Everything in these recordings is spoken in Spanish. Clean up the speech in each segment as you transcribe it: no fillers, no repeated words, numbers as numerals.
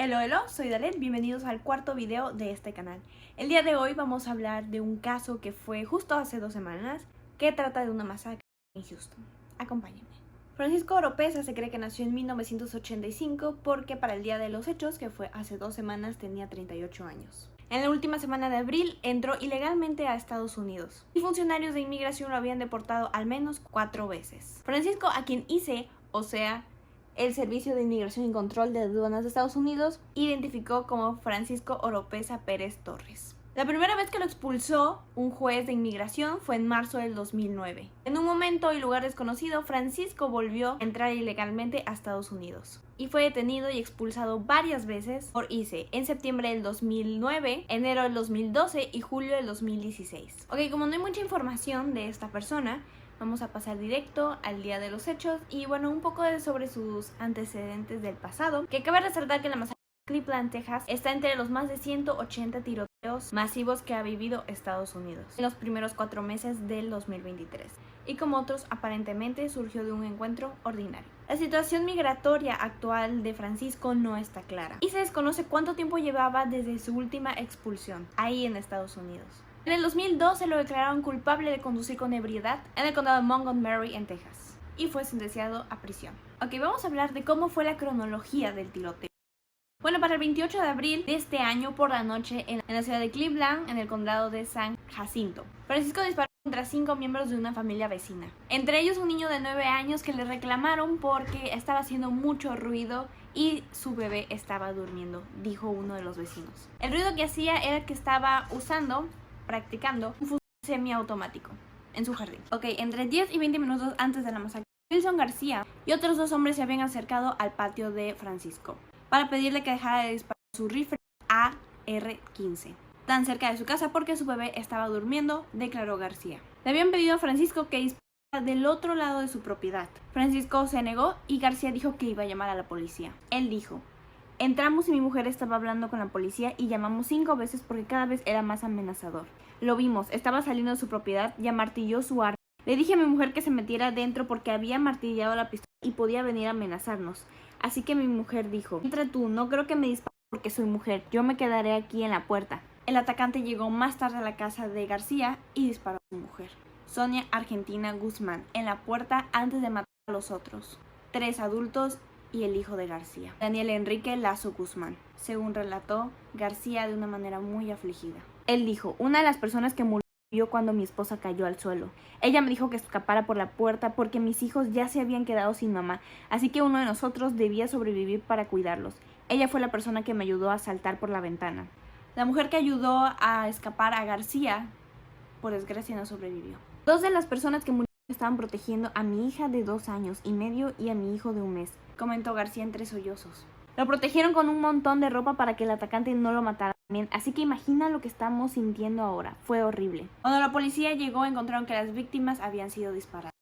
Hello, soy Dalet, bienvenidos al cuarto video de este canal. El día de hoy vamos a hablar de un caso que fue justo hace 2 semanas, que trata de una masacre en Houston. Acompáñenme. Francisco Oropeza se cree que nació en 1985 porque para el día de los hechos, que fue hace 2 semanas, tenía 38 años. En la última semana de abril entró ilegalmente a Estados Unidos y funcionarios de inmigración lo habían deportado al menos 4 veces. Francisco, a quien el Servicio de Inmigración y Control de Aduanas de Estados Unidos identificó como Francisco Oropeza Pérez Torres. La primera vez que lo expulsó un juez de inmigración fue en marzo del 2009. En un momento y lugar desconocido, Francisco volvió a entrar ilegalmente a Estados Unidos y fue detenido y expulsado varias veces por ICE en septiembre del 2009, enero del 2012 y julio del 2016. Ok, como no hay mucha información de esta persona, vamos a pasar directo al día de los hechos y bueno, un poco sobre sus antecedentes del pasado, que cabe resaltar que la masacre de Cleveland, Texas está entre los más de 180 tiroteos masivos que ha vivido Estados Unidos en los primeros 4 meses del 2023 y como otros aparentemente surgió de un encuentro ordinario. La situación migratoria actual de Francisco no está clara y se desconoce cuánto tiempo llevaba desde su última expulsión ahí en Estados Unidos. En el 2012 lo declararon culpable de conducir con ebriedad en el condado de Montgomery, en Texas, y fue sentenciado a prisión. Ok, vamos a hablar de cómo fue la cronología del tiroteo. Bueno, para el 28 de abril de este año por la noche en la ciudad de Cleveland, en el condado de San Jacinto, Francisco disparó contra 5 miembros de una familia vecina. Entre ellos un niño de 9 años que le reclamaron porque estaba haciendo mucho ruido y su bebé estaba durmiendo, dijo uno de los vecinos. El ruido que hacía era que estaba practicando un fusil semiautomático en su jardín. Ok, entre 10 y 20 minutos antes de la masacre, Wilson García y otros 2 hombres se habían acercado al patio de Francisco para pedirle que dejara de disparar su rifle AR-15 tan cerca de su casa porque su bebé estaba durmiendo, declaró García. Le habían pedido a Francisco que disparara del otro lado de su propiedad. Francisco se negó y García dijo que iba a llamar a la policía. Él dijo: entramos y mi mujer estaba hablando con la policía y llamamos 5 veces porque cada vez era más amenazador. Lo vimos, estaba saliendo de su propiedad y amartilló su arma. Le dije a mi mujer que se metiera dentro porque había martillado la pistola y podía venir a amenazarnos. Así que mi mujer dijo: entra tú, no creo que me dispare porque soy mujer, yo me quedaré aquí en la puerta. El atacante llegó más tarde a la casa de García y disparó a su mujer, Sonia Argentina Guzmán, en la puerta antes de matar a los otros 3 adultos y el hijo de García, Daniel Enrique Lazo Guzmán, según relató García de una manera muy afligida. Él dijo: una de las personas que murió cuando mi esposa cayó al suelo. Ella me dijo que escapara por la puerta porque mis hijos ya se habían quedado sin mamá, así que uno de nosotros debía sobrevivir para cuidarlos. Ella fue la persona que me ayudó a saltar por la ventana. La mujer que ayudó a escapar a García, por desgracia, no sobrevivió. 2 de las personas que murieron estaban protegiendo a mi hija de 2 años y medio y a mi hijo de 1 mes, comentó García entre sollozos. Lo protegieron con un montón de ropa para que el atacante no lo matara también, así que imagina lo que estamos sintiendo ahora. Fue horrible. Cuando la policía llegó, encontraron que las víctimas habían sido disparadas,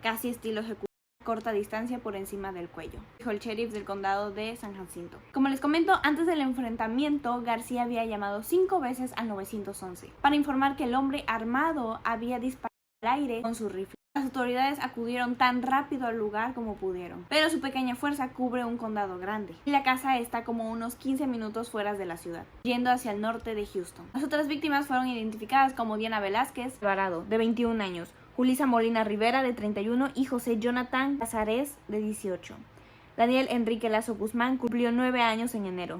casi estilo ejecución a corta distancia por encima del cuello, dijo el sheriff del condado de San Jacinto. Como les comento, antes del enfrentamiento, García había llamado 5 veces al 911 para informar que el hombre armado había disparado al aire con su rifle. Las autoridades acudieron tan rápido al lugar como pudieron, pero su pequeña fuerza cubre un condado grande y la casa está como unos 15 minutos fuera de la ciudad, yendo hacia el norte de Houston. Las otras víctimas fueron identificadas como Diana Velázquez Alvarado, de 21 años, Julissa Molina Rivera, de 31, y José Jonathan Casares, de 18. Daniel Enrique Lazo Guzmán cumplió 9 años en enero,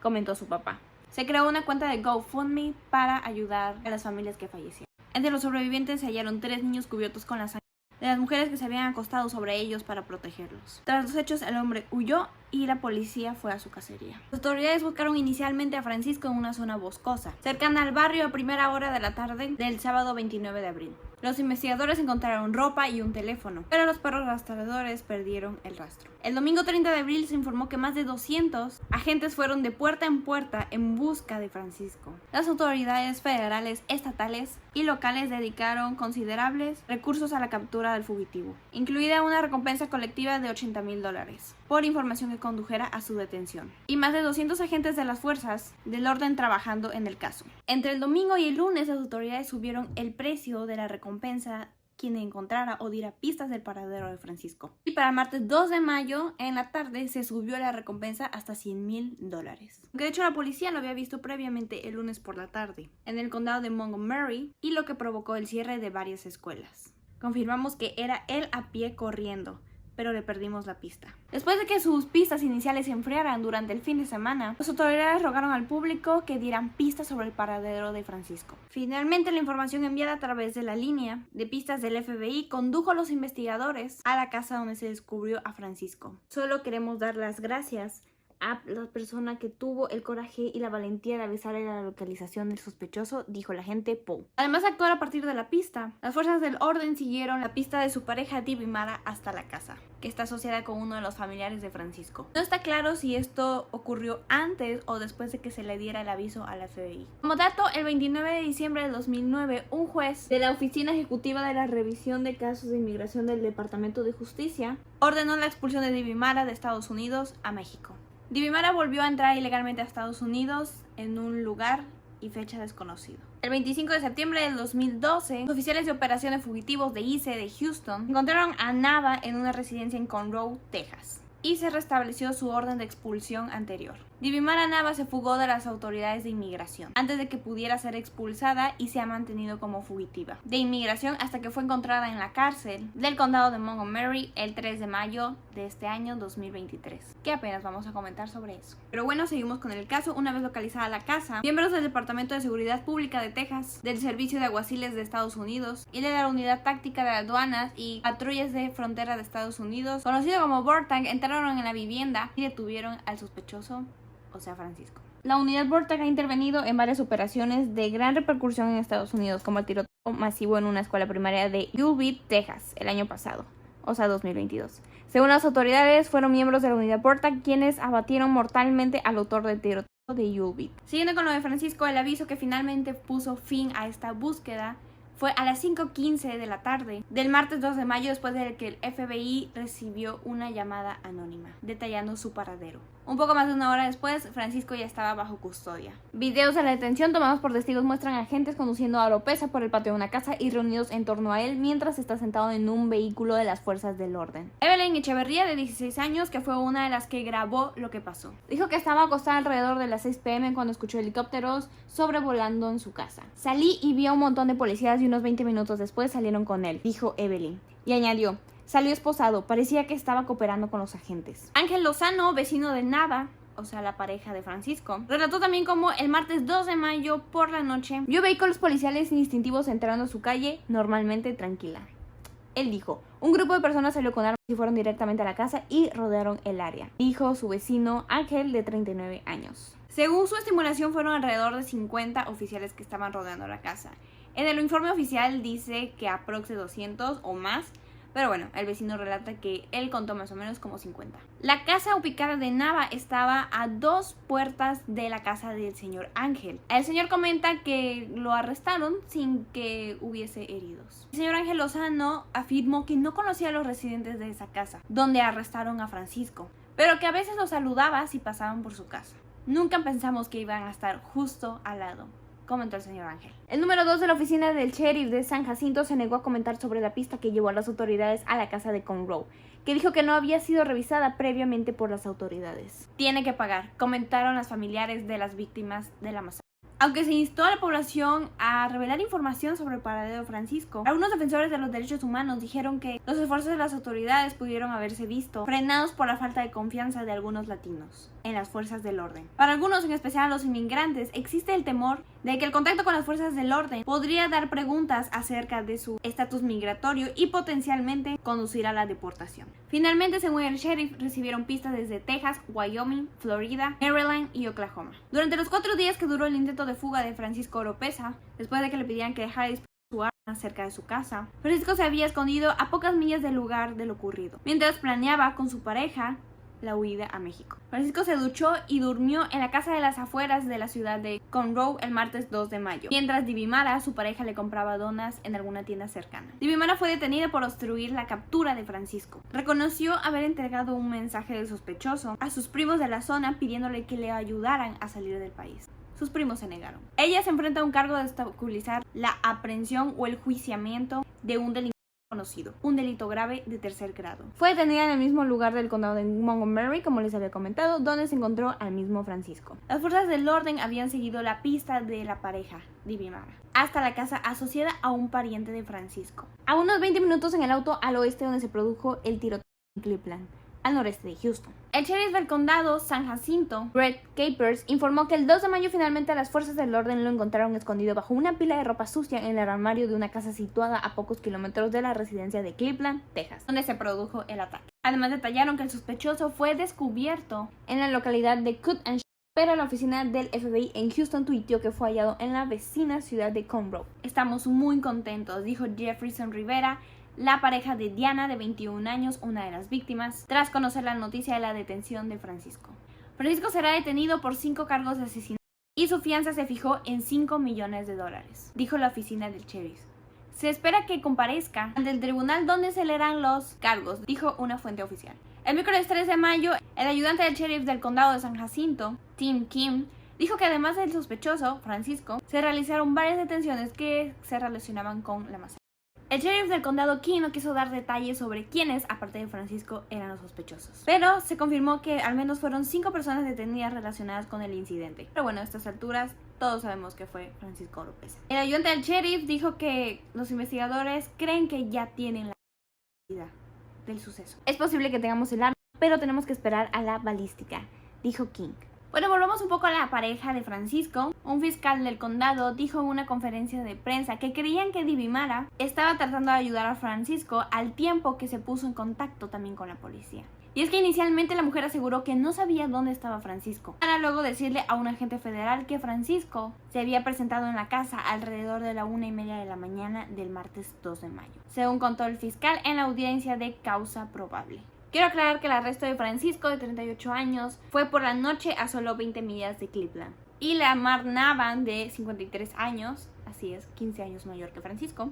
comentó su papá. Se creó una cuenta de GoFundMe para ayudar a las familias que fallecieron. Entre los sobrevivientes se hallaron 3 niños cubiertos con la sangre de las mujeres que se habían acostado sobre ellos para protegerlos. Tras los hechos, el hombre huyó y la policía fue a su cacería. Las autoridades buscaron inicialmente a Francisco en una zona boscosa, cercana al barrio a primera hora de la tarde del sábado 29 de abril. Los investigadores encontraron ropa y un teléfono, pero los perros rastreadores perdieron el rastro. El domingo 30 de abril se informó que más de 200 agentes fueron de puerta en puerta en busca de Francisco. Las autoridades federales, estatales y locales dedicaron considerables recursos a la captura del fugitivo, incluida una recompensa colectiva de $80,000 por información que condujera a su detención, y más de 200 agentes de las fuerzas del orden trabajando en el caso. Entre el domingo y el lunes, las autoridades subieron el precio de la recompensa quien encontrara o diera pistas del paradero de Francisco. Y para el martes 2 de mayo, en la tarde, se subió la recompensa hasta $100,000. De hecho, la policía lo había visto previamente el lunes por la tarde, en el condado de Montgomery, y lo que provocó el cierre de varias escuelas. Confirmamos que era él a pie corriendo, pero le perdimos la pista. Después de que sus pistas iniciales se enfriaran durante el fin de semana, las autoridades rogaron al público que dieran pistas sobre el paradero de Francisco. Finalmente, la información enviada a través de la línea de pistas del FBI condujo a los investigadores a la casa donde se descubrió a Francisco. Solo queremos dar las gracias a la persona que tuvo el coraje y la valentía de avisarle la localización del sospechoso, dijo el agente Poe. Además de actuar a partir de la pista, las fuerzas del orden siguieron la pista de su pareja Dibimara hasta la casa, que está asociada con uno de los familiares de Francisco. No está claro si esto ocurrió antes o después de que se le diera el aviso a la FBI. Como dato, el 29 de diciembre de 2009, un juez de la Oficina Ejecutiva de la Revisión de Casos de Inmigración del Departamento de Justicia ordenó la expulsión de Dibimara de Estados Unidos a México. Dibimara volvió a entrar ilegalmente a Estados Unidos en un lugar y fecha desconocido. El 25 de septiembre del 2012, los oficiales de operaciones fugitivos de ICE de Houston encontraron a Nava en una residencia en Conroe, Texas, y se restableció su orden de expulsión anterior. Dibimara Nava se fugó de las autoridades de inmigración antes de que pudiera ser expulsada y se ha mantenido como fugitiva de inmigración hasta que fue encontrada en la cárcel del condado de Montgomery el 3 de mayo de este año 2023, que apenas vamos a comentar sobre eso. Pero bueno, seguimos con el caso. Una vez localizada la casa, miembros del Departamento de Seguridad Pública de Texas, del Servicio de Alguaciles de Estados Unidos y de la Unidad Táctica de Aduanas y Patrullas de Frontera de Estados Unidos, conocido como BORTAC, entraron en la vivienda y detuvieron al sospechoso, o sea, Francisco. La unidad BORTAC ha intervenido en varias operaciones de gran repercusión en Estados Unidos, como el tiroteo masivo en una escuela primaria de Yulee, Texas, el año pasado, o sea, 2022. Según las autoridades, fueron miembros de la unidad BORTAC quienes abatieron mortalmente al autor del tiroteo de Yulee. Siguiendo con lo de Francisco, el aviso que finalmente puso fin a esta búsqueda fue a las 5:15 de la tarde del martes 2 de mayo, después de que el FBI recibió una llamada anónima detallando su paradero. Un poco más de una hora después, Francisco ya estaba bajo custodia. Videos de la detención tomados por testigos muestran a agentes conduciendo a Oropesa por el patio de una casa y reunidos en torno a él mientras está sentado en un vehículo de las fuerzas del orden. Evelyn Echeverría, de 16 años, que fue una de las que grabó lo que pasó, dijo que estaba acostada alrededor de las 6 p.m. cuando escuchó helicópteros sobrevolando en su casa. Salí y vi a un montón de policías y unos 20 minutos después salieron con él, dijo Evelyn. Y añadió: salió esposado, parecía que estaba cooperando con los agentes. Ángel Lozano, vecino de Nava, o sea, la pareja de Francisco, relató también cómo el martes 2 de mayo por la noche vio vehículos policiales indistintivos entrando a su calle normalmente tranquila. Él dijo: un grupo de personas salió con armas y fueron directamente a la casa y rodearon el área, dijo su vecino Ángel, de 39 años. Según su estimulación, fueron alrededor de 50 oficiales que estaban rodeando la casa. En el informe oficial dice que aprox 200 o más, pero bueno, el vecino relata que él contó más o menos como 50. La casa ubicada de Nava estaba a 2 puertas de la casa del señor Ángel. El señor comenta que lo arrestaron sin que hubiese heridos. El señor Ángel Lozano afirmó que no conocía a los residentes de esa casa, donde arrestaron a Francisco, pero que a veces los saludaba si pasaban por su casa. Nunca pensamos que iban a estar justo al lado, comentó el señor Ángel. El número 2 de la oficina del sheriff de San Jacinto se negó a comentar sobre la pista que llevó a las autoridades a la casa de Conroe, que dijo que no había sido revisada previamente por las autoridades. Tiene que pagar, comentaron las familiares de las víctimas de la masacre. Aunque se instó a la población a revelar información sobre el paradero de Francisco, algunos defensores de los derechos humanos dijeron que los esfuerzos de las autoridades pudieron haberse visto frenados por la falta de confianza de algunos latinos en las fuerzas del orden. Para algunos, en especial a los inmigrantes, existe el temor de que el contacto con las fuerzas del orden podría dar preguntas acerca de su estatus migratorio y potencialmente conducir a la deportación. Finalmente, según el sheriff, recibieron pistas desde Texas, Wyoming, Florida, Maryland y Oklahoma. Durante los 4 días que duró el intento de fuga de Francisco Oropesa, después de que le pidieran que dejara disparar su arma cerca de su casa, Francisco se había escondido a pocas millas del lugar de lo ocurrido, mientras planeaba con su pareja la huida a México. Francisco se duchó y durmió en la casa de las afueras de la ciudad de Conroe el martes 2 de mayo, mientras Dibimara, su pareja, le compraba donas en alguna tienda cercana. Dibimara fue detenida por obstruir la captura de Francisco. Reconoció haber entregado un mensaje del sospechoso a sus primos de la zona pidiéndole que le ayudaran a salir del país. Sus primos se negaron. Ella se enfrenta a un cargo de obstaculizar la aprehensión o el enjuiciamiento de un delincuente conocido, un delito grave de tercer grado. Fue detenida en el mismo lugar del condado de Montgomery, como les había comentado, donde se encontró al mismo Francisco. Las fuerzas del orden habían seguido la pista de la pareja, Dibimara, hasta la casa asociada a un pariente de Francisco. A unos 20 minutos en el auto al oeste donde se produjo el tiroteo en Cleveland, al noreste de Houston. El sheriff del condado, San Jacinto, Brett Capers, informó que el 2 de mayo finalmente las fuerzas del orden lo encontraron escondido bajo una pila de ropa sucia en el armario de una casa situada a pocos kilómetros de la residencia de Cleveland, Texas, donde se produjo el ataque. Además detallaron que el sospechoso fue descubierto en la localidad de Cut and Shoot, pero la oficina del FBI en Houston tuiteó que fue hallado en la vecina ciudad de Conroe. Estamos muy contentos, dijo Jefferson Rivera, la pareja de Diana, de 21 años, una de las víctimas, tras conocer la noticia de la detención de Francisco. Francisco será detenido por 5 cargos de asesinato y su fianza se fijó en $5 millones, dijo la oficina del sheriff. Se espera que comparezca ante el tribunal donde se leerán los cargos, dijo una fuente oficial. El miércoles 3 de mayo, el ayudante del sheriff del condado de San Jacinto, Tim Kim, dijo que además del sospechoso, Francisco, se realizaron varias detenciones que se relacionaban con la masacre. El sheriff del condado King no quiso dar detalles sobre quiénes, aparte de Francisco, eran los sospechosos. Pero se confirmó que al menos fueron 5 personas detenidas relacionadas con el incidente. Pero bueno, a estas alturas todos sabemos que fue Francisco Oropesa. El ayudante del sheriff dijo que los investigadores creen que ya tienen la identidad del suceso. Es posible que tengamos el arma, pero tenemos que esperar a la balística, dijo King. Bueno, volvamos un poco a la pareja de Francisco. Un fiscal del condado dijo en una conferencia de prensa que creían que Dibimara estaba tratando de ayudar a Francisco al tiempo que se puso en contacto también con la policía. Y es que inicialmente la mujer aseguró que no sabía dónde estaba Francisco, para luego decirle a un agente federal que Francisco se había presentado en la casa alrededor de la 1:30 de la mañana del martes 2 de mayo, según contó el fiscal en la audiencia de causa probable. Quiero aclarar que el arresto de Francisco, de 38 años, fue por la noche a solo 20 millas de Cleveland. Y la Mar Navan, de 53 años, así es, 15 años mayor que Francisco,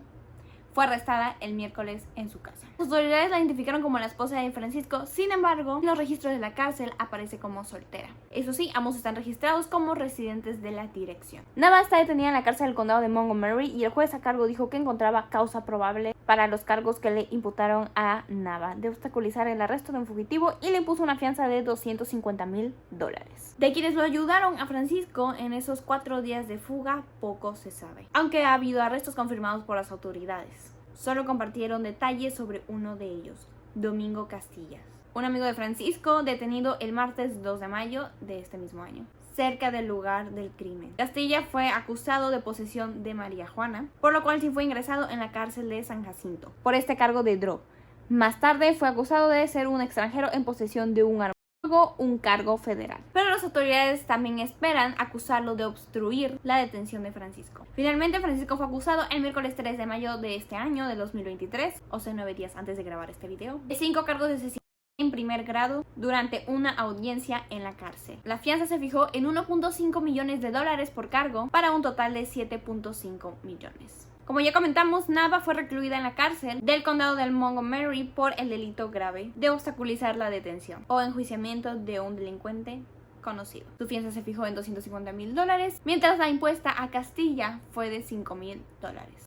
fue arrestada el miércoles en su casa. Las autoridades la identificaron como la esposa de Francisco, sin embargo, en los registros de la cárcel aparece como soltera. Eso sí, ambos están registrados como residentes de la dirección. Nava está detenida en la cárcel del condado de Montgomery y el juez a cargo dijo que encontraba causa probable para los cargos que le imputaron a Nava de obstaculizar el arresto de un fugitivo y le impuso una fianza de $250,000. De quienes lo ayudaron a Francisco en esos 4 días de fuga, poco se sabe, aunque ha habido arrestos confirmados por las autoridades. Solo compartieron detalles sobre uno de ellos, Domingo Castillas, un amigo de Francisco detenido el martes 2 de mayo de este mismo año, cerca del lugar del crimen. Castilla fue acusado de posesión de marihuana, por lo cual sí fue ingresado en la cárcel de San Jacinto por este cargo de droga. Más tarde fue acusado de ser un extranjero en posesión de un arma, un cargo federal. Pero las autoridades también esperan acusarlo de obstruir la detención de Francisco. Finalmente, Francisco fue acusado el miércoles 3 de mayo de este año, de 2023, o sea, 9 días antes de grabar este video, de 5 cargos de asesinato en primer grado durante una audiencia en la cárcel. La fianza se fijó en $1.5 millones por cargo, para un total de $7.5 millones. Como ya comentamos, Nava fue recluida en la cárcel del condado de Montgomery por el delito grave de obstaculizar la detención o enjuiciamiento de un delincuente conocido. Su fianza se fijó en $250,000, mientras la impuesta a Castilla fue de $5,000.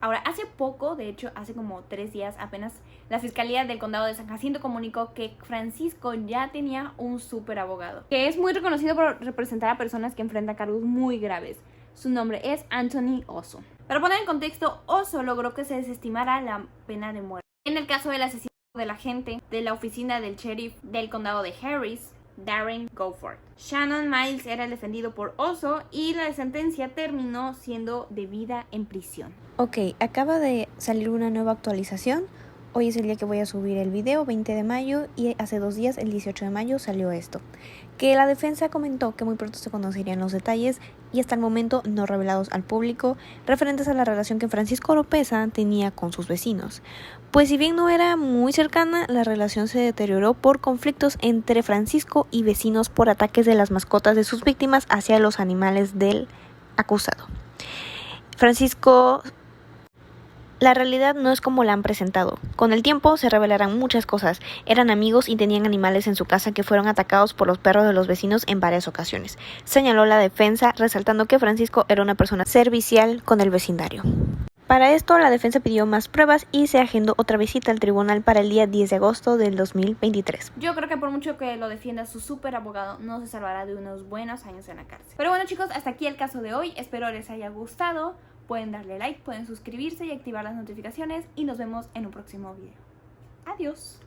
Ahora, hace poco, de hecho, hace como 3 días apenas, la Fiscalía del Condado de San Jacinto comunicó que Francisco ya tenía un súper abogado, que es muy reconocido por representar a personas que enfrentan cargos muy graves. Su nombre es Anthony Osso. Para poner en contexto, Osso logró que se desestimara la pena de muerte en el caso del asesinato del agente de la oficina del sheriff del condado de Harris, Darren Gofford. Shannon Miles era el defendido por Osso y la sentencia terminó siendo de vida en prisión. Ok, acaba de salir una nueva actualización. Hoy es el día que voy a subir el video, 20 de mayo, y hace 2 días, el 18 de mayo, salió esto. Que la defensa comentó que muy pronto se conocerían los detalles y hasta el momento no revelados al público referentes a la relación que Francisco Oropesa tenía con sus vecinos. Pues si bien no era muy cercana, la relación se deterioró por conflictos entre Francisco y vecinos por ataques de las mascotas de sus víctimas hacia los animales del acusado. Francisco... La realidad no es como la han presentado. Con el tiempo se revelarán muchas cosas. Eran amigos y tenían animales en su casa que fueron atacados por los perros de los vecinos en varias ocasiones. Señaló la defensa, resaltando que Francisco era una persona servicial con el vecindario. Para esto, la defensa pidió más pruebas y se agendó otra visita al tribunal para el día 10 de agosto del 2023. Yo creo que por mucho que lo defienda su súper abogado, no se salvará de unos buenos años en la cárcel. Pero bueno, chicos, hasta aquí el caso de hoy. Espero les haya gustado. Pueden darle like, pueden suscribirse y activar las notificaciones y nos vemos en un próximo video. Adiós.